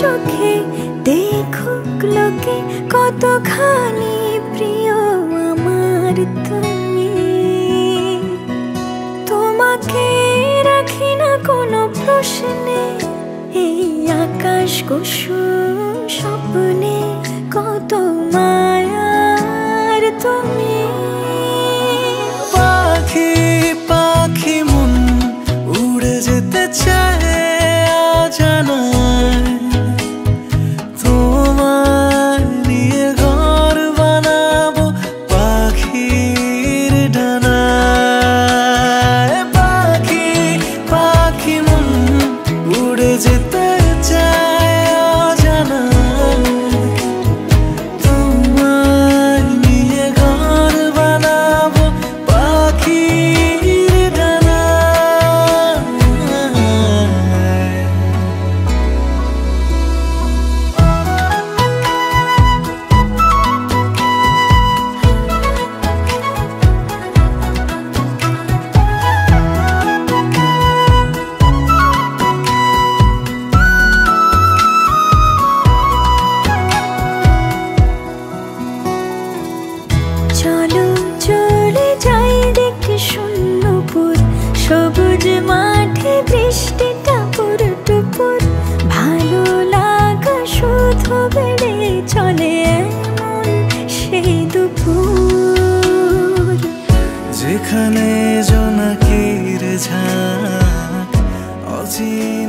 চোখে দেখুক লোকে কতখানি প্রিয় আমার তুমি। তোমাকে রাখি না কোনো প্রশ্নে, এই আকাশ কুসুম স্বপ্নে কত মায়ার তুমি। পাখি পাখি মন উড়ে যেতে চায় অজানায়, তোমার নিয়ে ঘর বানাবো পাখির ডানায়। পাখি পাখি মন উড়ে যেতে চায় অজানায়, তোমার নিয়ে ঘর বানাবো পাখির ডানায়। চলো চলে যাই দেখে শূন্যপুর, সবুজ মাঠে বৃষ্টিটা পুরটুপুর। ভালো লাগা শুধু বেড়ে চলে এমন সেই দুপুর, যেখানে জোনাকির ঝাঁক অচির